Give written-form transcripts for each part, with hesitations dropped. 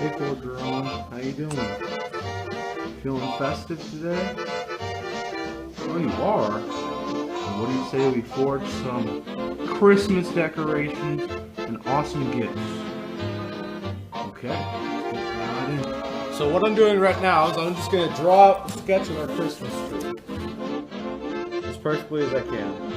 Hey Forgeron, how you doing? Feeling festive today? Oh, you are? Well, what do you say we forge some Christmas decorations and awesome gifts? Okay, let's get right in. So what I'm doing right now is I'm just going to draw up a sketch of our Christmas tree as perfectly as I can.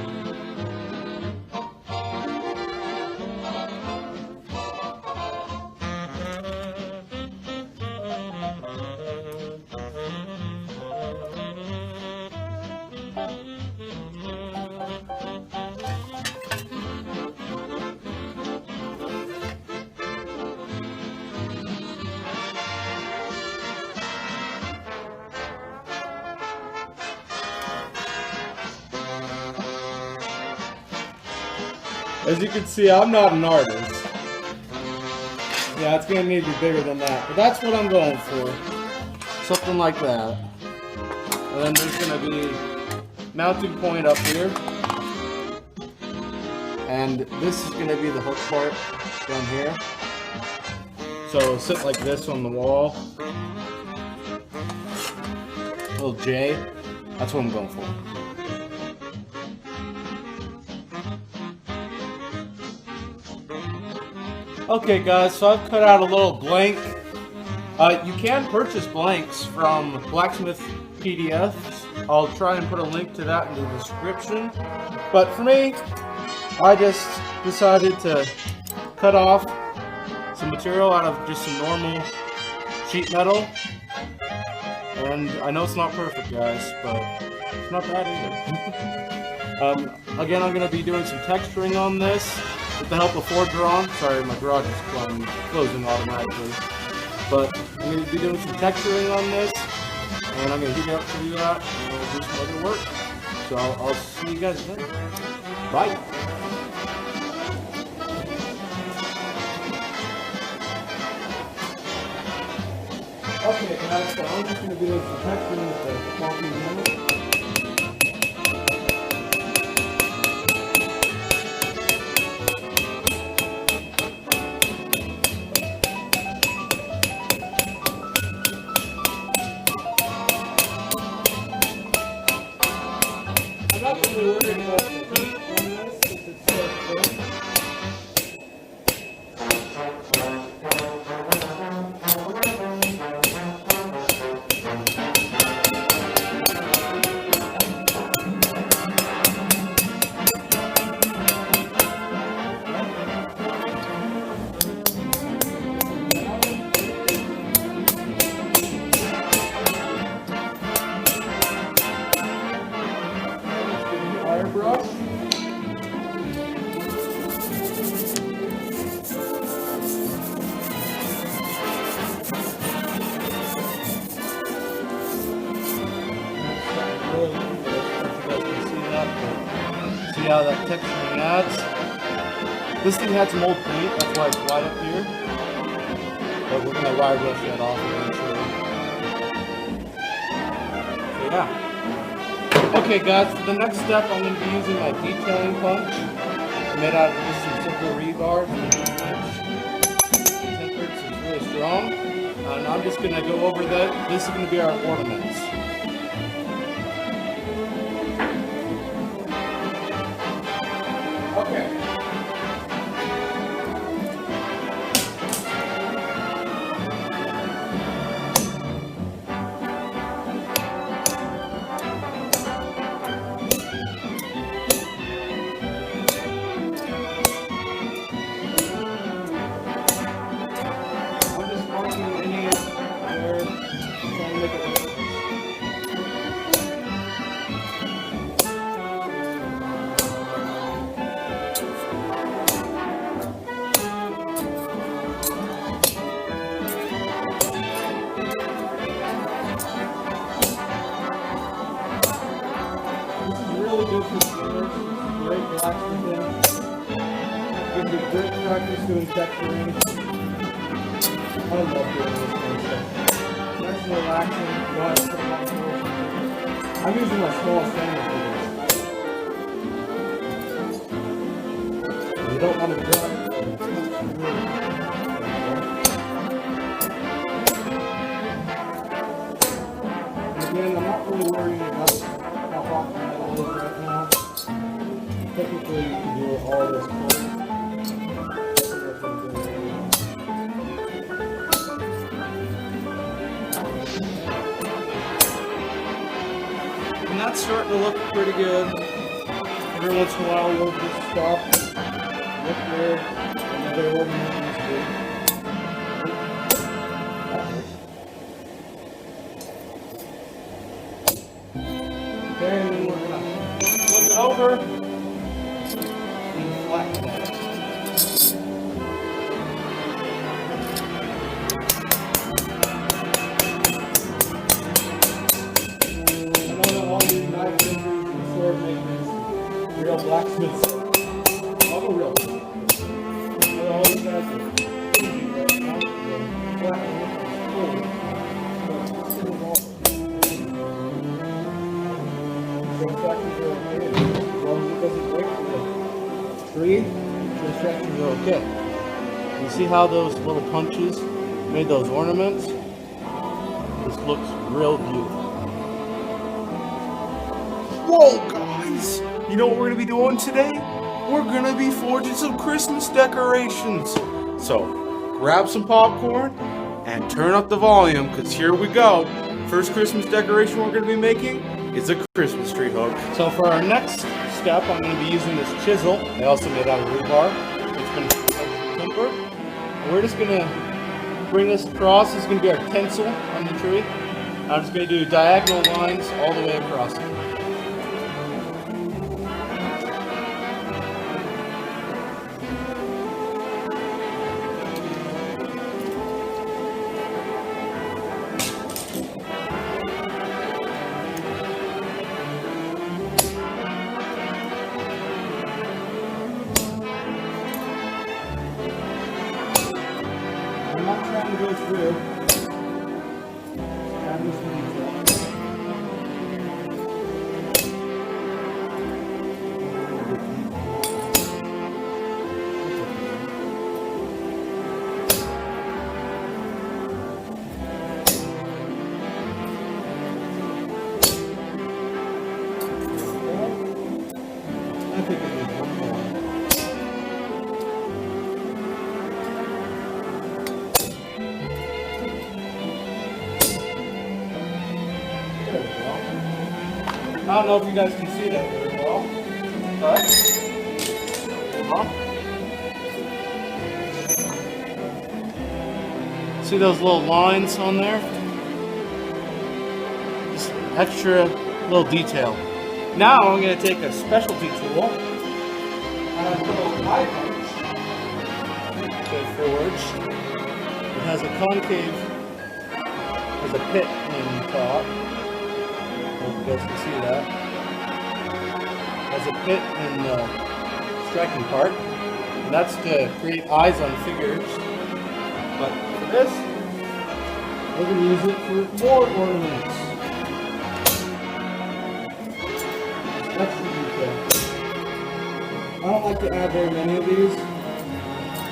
As you can see, I'm not an artist. Yeah, it's going to need to be bigger than that. But that's what I'm going for. Something like that. And then there's going to be mounting point up here. And this is going to be the hook part down here. So it'll sit like this on the wall. Little J. That's what I'm going for. Okay guys, so I've cut out a little blank. You can purchase blanks from Blacksmith PDFs. I'll try and put a link to that in the description. But for me, I just decided to cut off some material out of just some normal sheet metal. And I know it's not perfect guys, but it's not bad either. Again, I'm going to be doing some texturing on this with the help of Forgeron. Sorry, my garage is closing automatically. But I'm going to be doing some texturing on this, and I'm going to heat it up to do that, and we'll do some other work. So I'll see you guys then. Bye. Okay guys, so I'm just going to be doing some texturing with the funky metal. I'm not really worried about the heat on this since it's so thick. Brush. See how that texturing adds. This thing had some old paint, that's why it's white up here. But we're gonna wire brush that off eventually. So yeah. Okay guys, for the next step I'm going to be using my detailing punch. Made out of just some simple rebar. Tempered, so it's really strong. And I'm just going to go over that. This is going to be our ornaments. Okay. Great blacksmithing. Gives you great practice doing texturing. I love doing this kind of stuff. Nice and relaxing. I'm using my small sander for this. You don't want to dry it. this cool. And that's starting to look pretty good. Every once in a while we'll just stop, look there, another ornament is good. Okay, and then we're gonna flip it over and flatten that. I know that all these knife makers and sword makers, real blacksmiths, all the real ones. They always have to flatten it full. As long as it doesn't break the tree, the sections are okay. You see how those little punches made those ornaments? This looks real beautiful. Whoa, guys! You know what we're gonna be doing today? We're gonna be forging some Christmas decorations. So, grab some popcorn and turn up the volume, because here we go. First Christmas decoration we're gonna be making is a Christmas tree hook. So for our next step, I'm going to be using this chisel. I also made out of rebar. It's been tempered. And we're just going to bring this across. This is going to be our tinsel on the tree. I'm just going to do diagonal lines all the way across it. I'm not trying to go through. I'm just going to I think it needs one more. I don't know if you guys can see that very well, but see those little lines on there? Just extra little detail. Now I'm going to take a specialty tool and I put a eye punch. Okay, forged. It has a concave, there's a pit in the top. Hope you guys can see that. There's a pit in the striking part. And that's to create eyes on figures. But for this, we're going to use it for more ornaments. That's the detail. I don't like to add very many of these,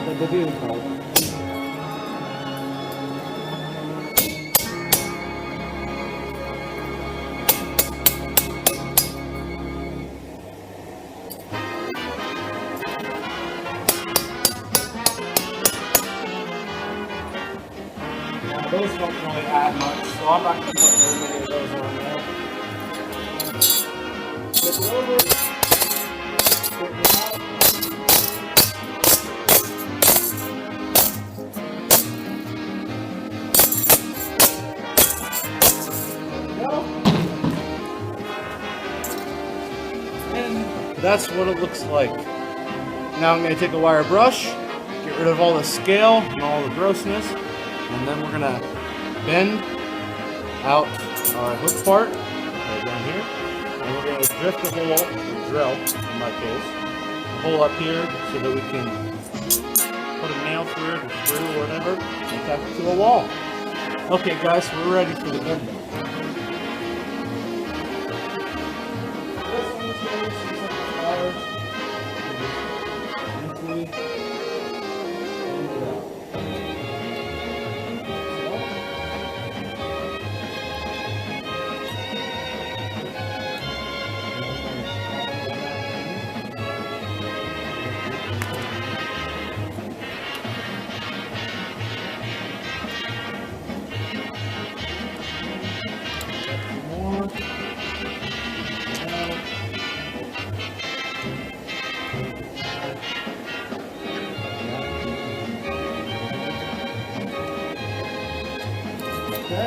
but they do help. Those don't really add much, so I'm not going to put very many of those on there. Flip it over. Flip it out. There we go. And that's what it looks like. Now I'm going to take a wire brush, get rid of all the scale and all the grossness. And then we're going to bend out our hook part right down here. And we're going to drift a hole, or drill in my case, a hole up here so that we can put a nail through it, or screw or whatever, and attach it to a wall. Okay guys, so we're ready for the bending. This one's going to see some flowers. Easily bend it out. Use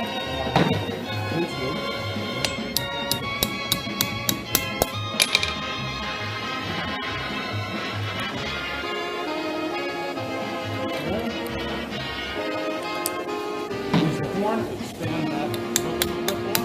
the horn to expand that hook a little bit more.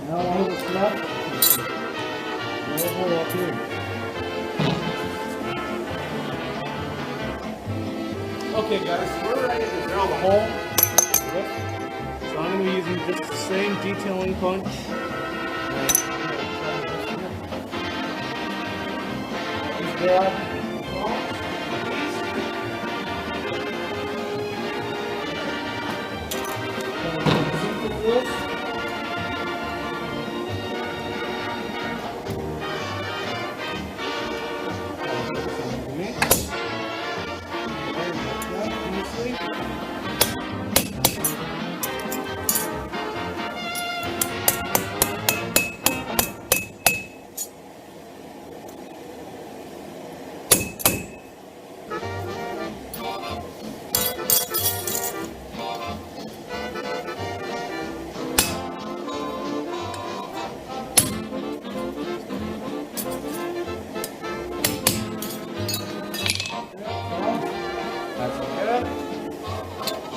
Now all that's left is over up here. Okay guys, so we're ready to drill the hole. So I'm going to be using just the same detailing punch. Just grab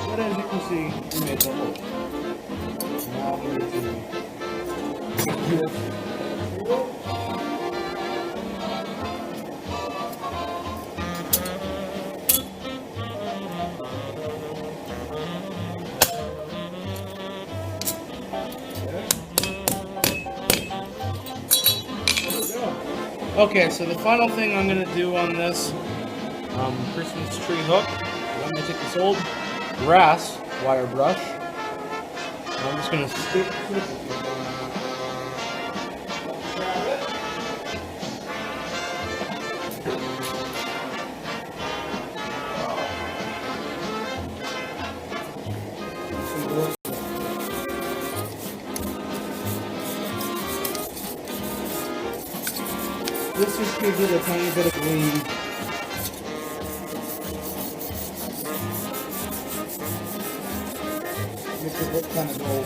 but as you can see, we made the hole. Now we need to Okay, so the final thing I'm going to do on this Christmas tree hook, I'm going to take this old grass wire brush, and I'm just going to stick this just gives it a tiny bit of lean. Makes it look kind of gold.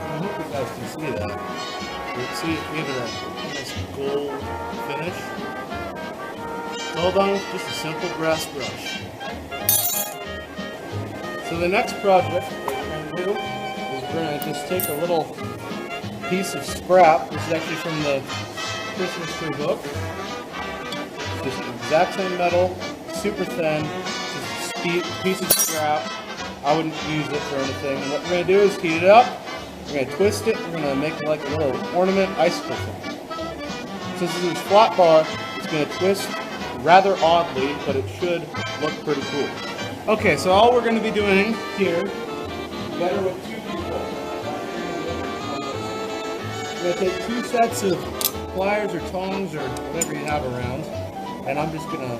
I hope you guys can see that. You can see it give it a nice gold finish. It's all done with just a simple grass brush. So the next project that we're going to do is we're going to just take a little piece of scrap. This is actually from the Christmas tree book. Just the exact same metal, super thin, just a piece of scrap. I wouldn't use it for anything. And what we're going to do is heat it up. We're going to twist it. We're going to make like a little ornament icicle thing. Since this is flat bar, it's going to twist rather oddly, but it should look pretty cool. Okay, so all we're going to be doing here, together with two people, we're going to take two sets of pliers or tongs or whatever you have around, and I'm just going to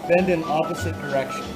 bend in opposite directions.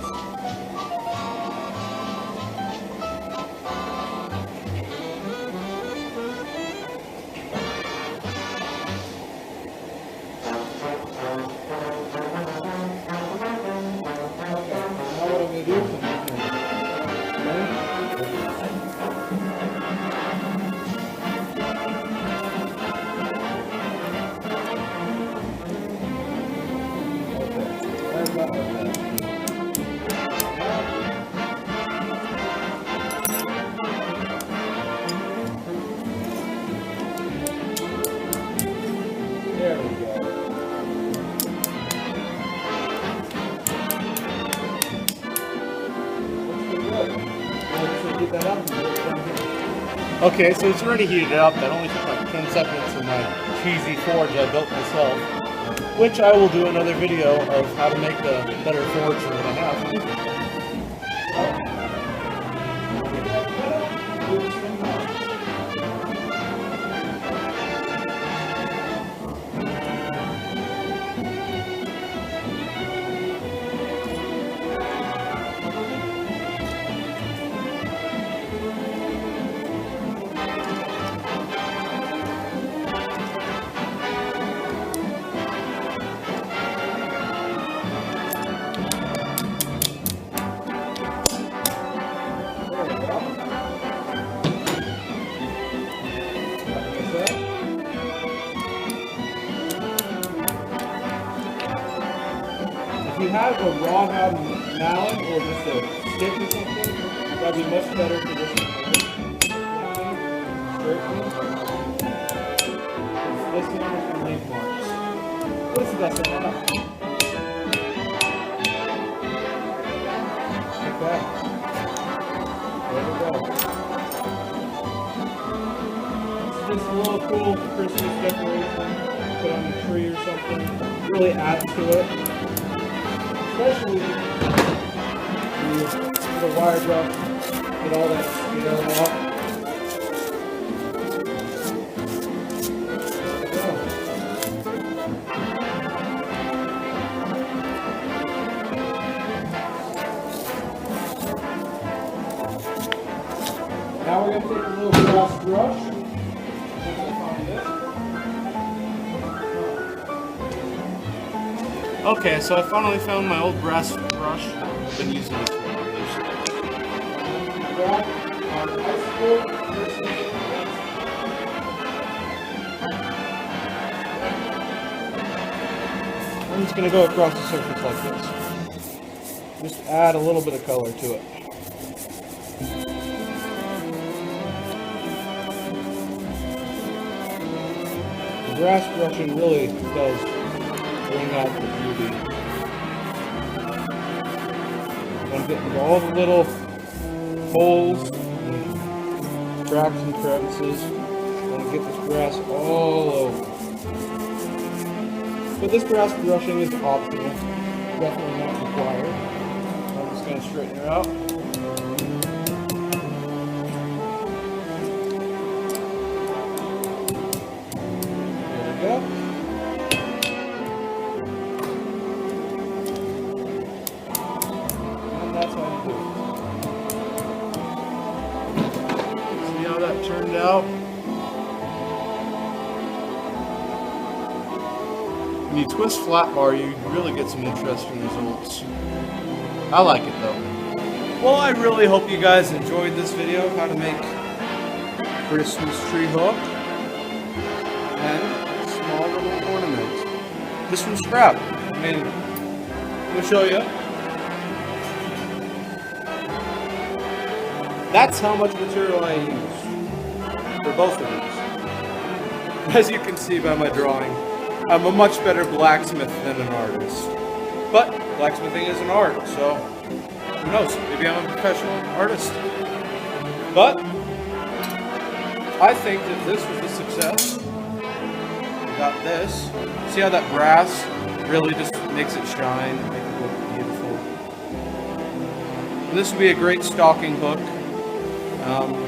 There we go. Okay, so it's already heated up. That only took like 10 seconds in my cheesy forge I built myself, which I will do another video of how to make a better forge than what I have. If you have a rawhide mallet or just a stick or something, that'd be much better for this one. This one is going to leave marks. What's the best one? Like that. There we go. It's just a little cool Christmas decoration. Put on a tree or something. Really adds to it. Especially with the wire brush, get all that scale off. Now we're going to take a little brass brush. Okay, so I finally found my old brass brush. I've been using it for years. I'm just going to go across the surface like this. Just add a little bit of color to it. The brass brushing really does bring out the beauty. I'm getting all the little holes and cracks and crevices. I'm going to get this brass all over. But this brass brushing is optional, definitely not required. I'm just going to straighten her out. There we go. That's how you do it. See how that turned out? When you twist flat bar, you really get some interesting results. I like it though. Well, I really hope you guys enjoyed this video of how to make Christmas tree hook and a small little ornament. Just from scrap. I mean, I'm going to show you. That's how much material I use for both of these. As you can see by my drawing, I'm a much better blacksmith than an artist. But blacksmithing is an art, so who knows? Maybe I'm a professional artist. But I think that this was a success. We got this. See how that brass really just makes it shine, make it look beautiful. And this would be a great stocking hook.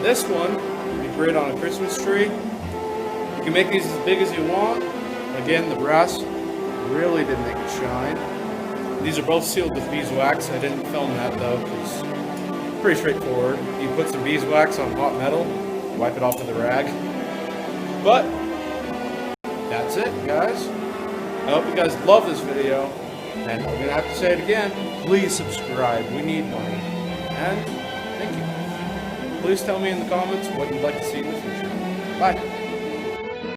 This one would be great on a Christmas tree. You can make these as big as you want. Again, the brass really did make it shine. These are both sealed with beeswax. I didn't film that though, because it's pretty straightforward. You put some beeswax on hot metal, wipe it off with a rag. But that's it, guys. I hope you guys love this video. And I'm gonna have to say it again. Please subscribe. We need money. And thank you. Please tell me in the comments what you'd like to see in the future. Bye.